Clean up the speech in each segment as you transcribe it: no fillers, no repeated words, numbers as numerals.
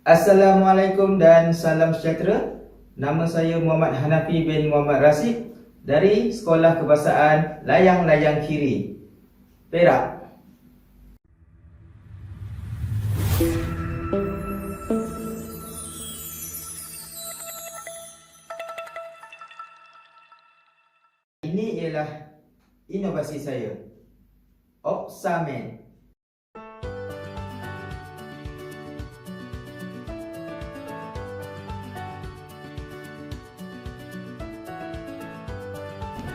Assalamualaikum dan salam sejahtera. Nama saya Muhammad Hanafi bin Muhammad Rasid dari Sekolah Kebahasaan Layang-Layang Kiri, Perak. Ini ialah inovasi saya, Opsamed.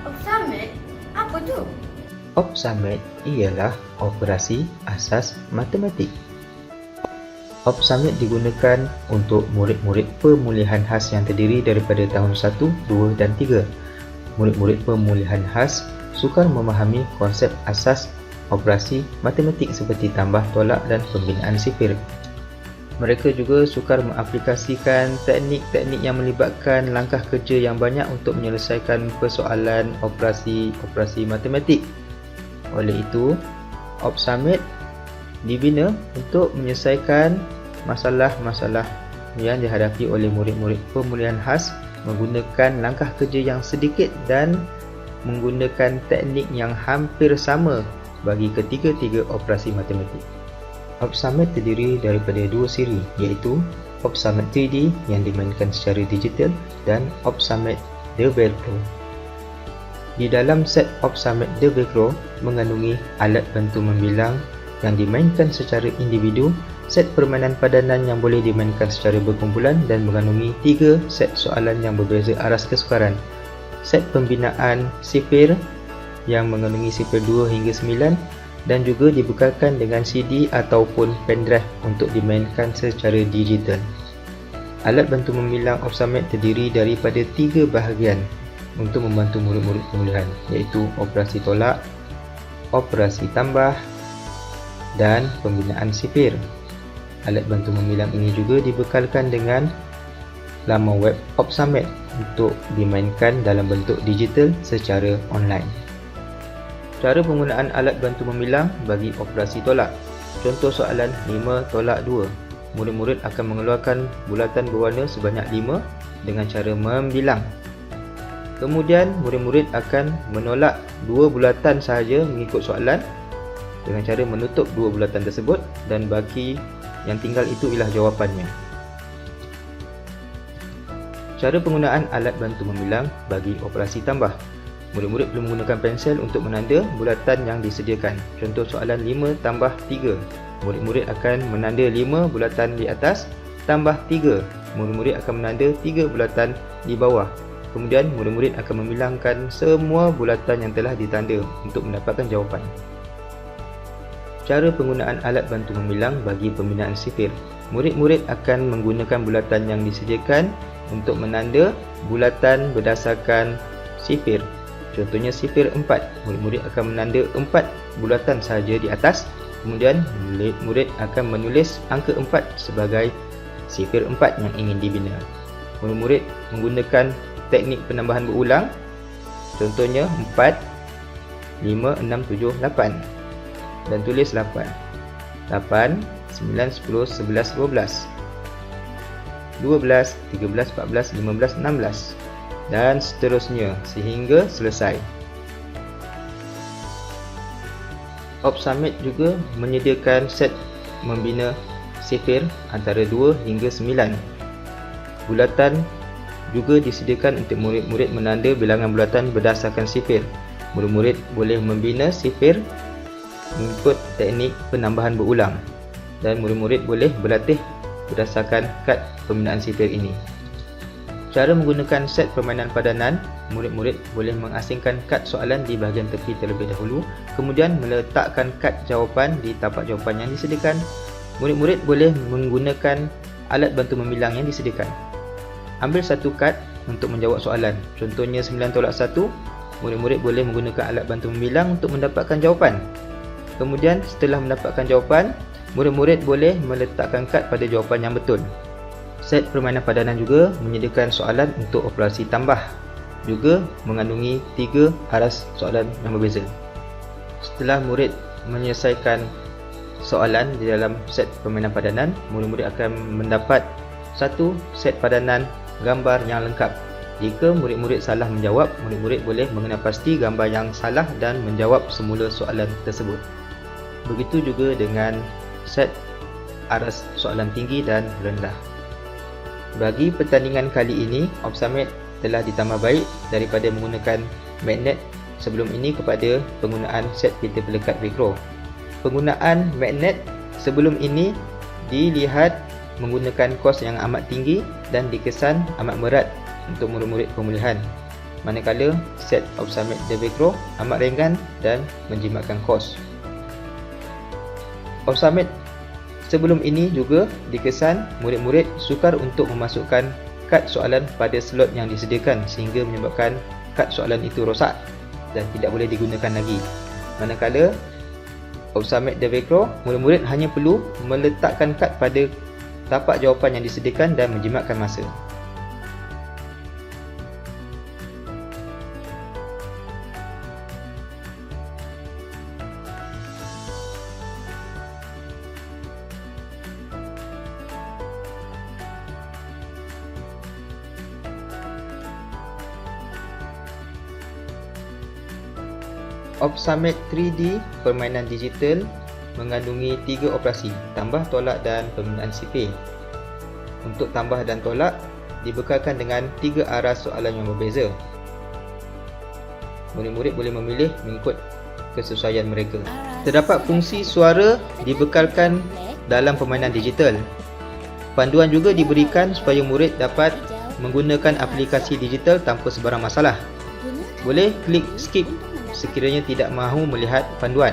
Opsamed? Apa tu? Opsamed ialah operasi asas matematik. Opsamed digunakan untuk murid-murid pemulihan khas yang terdiri daripada tahun 1, 2 dan 3. Murid-murid pemulihan khas sukar memahami konsep asas operasi matematik seperti tambah, tolak dan pembinaan sifir. Mereka juga sukar mengaplikasikan teknik-teknik yang melibatkan langkah kerja yang banyak untuk menyelesaikan persoalan operasi matematik. Oleh itu, Opsamed dibina untuk menyelesaikan masalah-masalah yang dihadapi oleh murid-murid pemulihan khas menggunakan langkah kerja yang sedikit dan menggunakan teknik yang hampir sama bagi ketiga-tiga operasi matematik. Opsamed terdiri daripada dua siri, iaitu Opsamed 3D yang dimainkan secara digital dan Opsamed The Velcro. Di dalam set Opsamed The Velcro mengandungi alat bantu membilang yang dimainkan secara individu, set permainan padanan yang boleh dimainkan secara berkumpulan dan mengandungi 3 set soalan yang berbeza aras kesukaran, set pembinaan sifir yang mengandungi sifir 2 hingga 9 dan juga dibekalkan dengan CD ataupun pendrive untuk dimainkan secara digital. Alat bantu membilang Opsamed terdiri daripada 3 bahagian untuk membantu murid-murid pemulihan, iaitu operasi tolak, operasi tambah dan pembinaan sifir. Alat bantu membilang ini juga dibekalkan dengan laman web Opsamed untuk dimainkan dalam bentuk digital secara online. Cara penggunaan alat bantu membilang bagi operasi tolak. Contoh soalan 5 tolak 2. Murid-murid akan mengeluarkan bulatan berwarna sebanyak 5 dengan cara membilang. Kemudian murid-murid akan menolak 2 bulatan sahaja mengikut soalan dengan cara menutup 2 bulatan tersebut dan bagi yang tinggal itu ialah jawapannya. Cara penggunaan alat bantu membilang bagi operasi tambah. Murid-murid perlu menggunakan pensel untuk menanda bulatan yang disediakan. Contoh soalan 5 tambah 3. Murid-murid akan menanda 5 bulatan di atas tambah 3. Murid-murid akan menanda 3 bulatan di bawah. Kemudian murid-murid akan membilangkan semua bulatan yang telah ditanda untuk mendapatkan jawapan. Cara penggunaan alat bantu membilang bagi pembinaan sifir. Murid-murid akan menggunakan bulatan yang disediakan untuk menanda bulatan berdasarkan sifir. Contohnya sifir 4, murid-murid akan menanda 4 bulatan sahaja di atas. Kemudian murid akan menulis angka 4 sebagai sifir 4 yang ingin dibina. Murid-murid menggunakan teknik penambahan berulang. Contohnya 4, 5, 6, 7, 8 dan tulis 8, 8, 9, 10, 11, 12, 12, 13, 14, 15, 16 dan seterusnya sehingga selesai. Opsamed juga menyediakan set membina sifir antara 2 hingga 9. Bulatan juga disediakan untuk murid-murid menanda bilangan bulatan berdasarkan sifir. Murid-murid boleh membina sifir mengikut teknik penambahan berulang dan murid-murid boleh berlatih berdasarkan kad pembinaan sifir ini. Cara menggunakan set permainan padanan, murid-murid boleh mengasingkan kad soalan di bahagian tepi terlebih dahulu, kemudian meletakkan kad jawapan di tapak jawapan yang disediakan. Murid-murid boleh menggunakan alat bantu membilang yang disediakan. Ambil satu kad untuk menjawab soalan. Contohnya 9 tolak 1, murid-murid boleh menggunakan alat bantu membilang untuk mendapatkan jawapan. Kemudian setelah mendapatkan jawapan, murid-murid boleh meletakkan kad pada jawapan yang betul. Set permainan padanan juga menyediakan soalan untuk operasi tambah, juga mengandungi 3 aras soalan yang berbeza. Setelah murid menyelesaikan soalan di dalam set permainan padanan, murid-murid akan mendapat satu set padanan gambar yang lengkap. Jika murid-murid salah menjawab, murid-murid boleh mengenal pasti gambar yang salah dan menjawab semula soalan tersebut. Begitu juga dengan set aras soalan tinggi dan rendah. Bagi pertandingan kali ini, Opsamed telah ditambah baik daripada menggunakan magnet sebelum ini kepada penggunaan set filter pelekat Velcro. Penggunaan magnet sebelum ini dilihat menggunakan kos yang amat tinggi dan dikesan amat berat untuk murid-murid pemulihan. Manakala set Opsamed The Velcro amat ringan dan menjimatkan kos. Opsamed sebelum ini juga dikesan murid-murid sukar untuk memasukkan kad soalan pada slot yang disediakan sehingga menyebabkan kad soalan itu rosak dan tidak boleh digunakan lagi. Manakala Opsamed The Velcro, murid-murid hanya perlu meletakkan kad pada tapak jawapan yang disediakan dan menjimatkan masa. Opsamed 3D permainan digital mengandungi 3 operasi, tambah, tolak dan pembinaan sipir. Untuk tambah dan tolak dibekalkan dengan 3 aras soalan yang berbeza. Murid-murid boleh memilih mengikut kesesuaian mereka. Terdapat fungsi suara dibekalkan dalam permainan digital. Panduan juga diberikan supaya murid dapat menggunakan aplikasi digital tanpa sebarang masalah. Boleh klik skip sekiranya tidak mahu melihat panduan.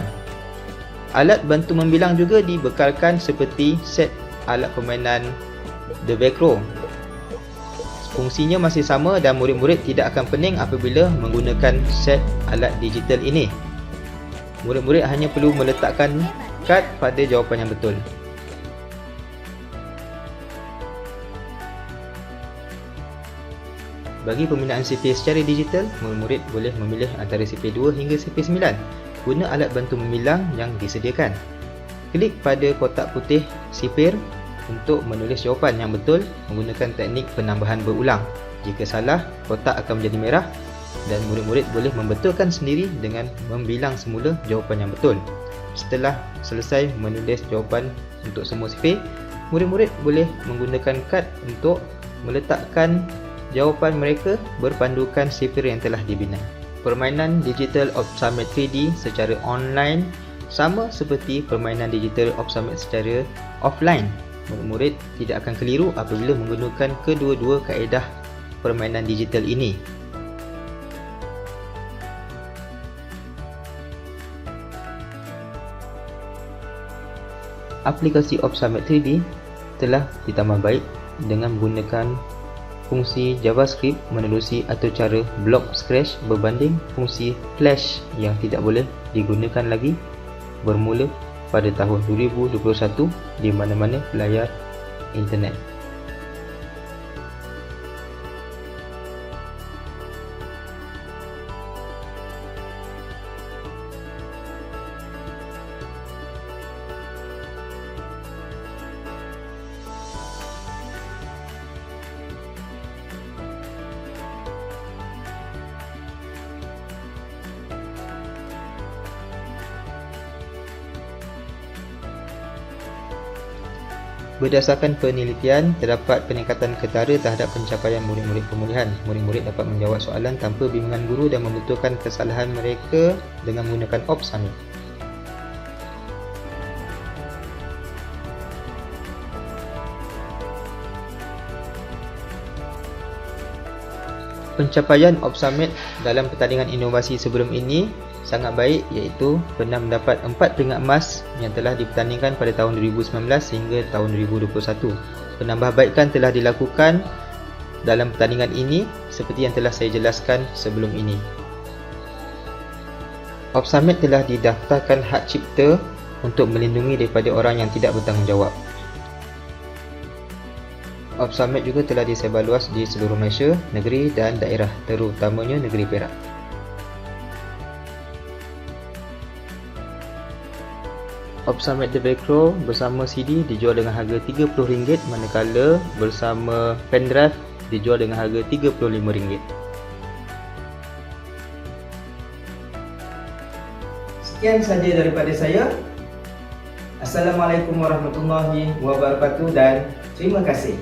Alat bantu membilang juga dibekalkan seperti set alat permainan The Velcro. Fungsinya masih sama dan murid-murid tidak akan pening apabila menggunakan set alat digital ini. Murid-murid hanya perlu meletakkan kad pada jawapan yang betul. Bagi pembinaan CP secara digital, murid-murid boleh memilih antara CP 2 hingga CP 9. Guna alat bantu membilang yang disediakan. Klik pada kotak putih sipir untuk menulis jawapan yang betul menggunakan teknik penambahan berulang. Jika salah, kotak akan menjadi merah dan murid-murid boleh membetulkan sendiri dengan membilang semula jawapan yang betul. Setelah selesai menulis jawapan untuk semua CP, murid-murid boleh menggunakan kad untuk meletakkan jawapan mereka berpandukan sipir yang telah dibina. Permainan digital Opsamed 3D secara online sama seperti permainan digital Opsamed secara offline. Murid-murid tidak akan keliru apabila menggunakan kedua-dua kaedah permainan digital ini. Aplikasi Opsamed 3D telah ditambah baik dengan menggunakan fungsi JavaScript menerusi atau cara block scratch berbanding fungsi Flash yang tidak boleh digunakan lagi bermula pada tahun 2021 di mana-mana layar internet. Berdasarkan penelitian, terdapat peningkatan ketara terhadap pencapaian murid-murid pemulihan. Murid-murid dapat menjawab soalan tanpa bimbingan guru dan membetulkan kesalahan mereka dengan menggunakan Opsamed. Pencapaian Opsamed dalam pertandingan inovasi sebelum ini sangat baik, iaitu pernah mendapat 4 peringkat emas yang telah dipertandingkan pada tahun 2019 hingga tahun 2021. Penambahbaikan telah dilakukan dalam pertandingan ini seperti yang telah saya jelaskan sebelum ini. Opsamed telah didaftarkan hak cipta untuk melindungi daripada orang yang tidak bertanggungjawab. Opsamed juga telah disebar luas di seluruh Malaysia, negeri dan daerah, terutamanya negeri Perak. Opsamed The Velcro bersama CD dijual dengan harga RM30, manakala bersama pendrive dijual dengan harga RM35. Sekian saja daripada saya. Assalamualaikum warahmatullahi wabarakatuh dan terima kasih.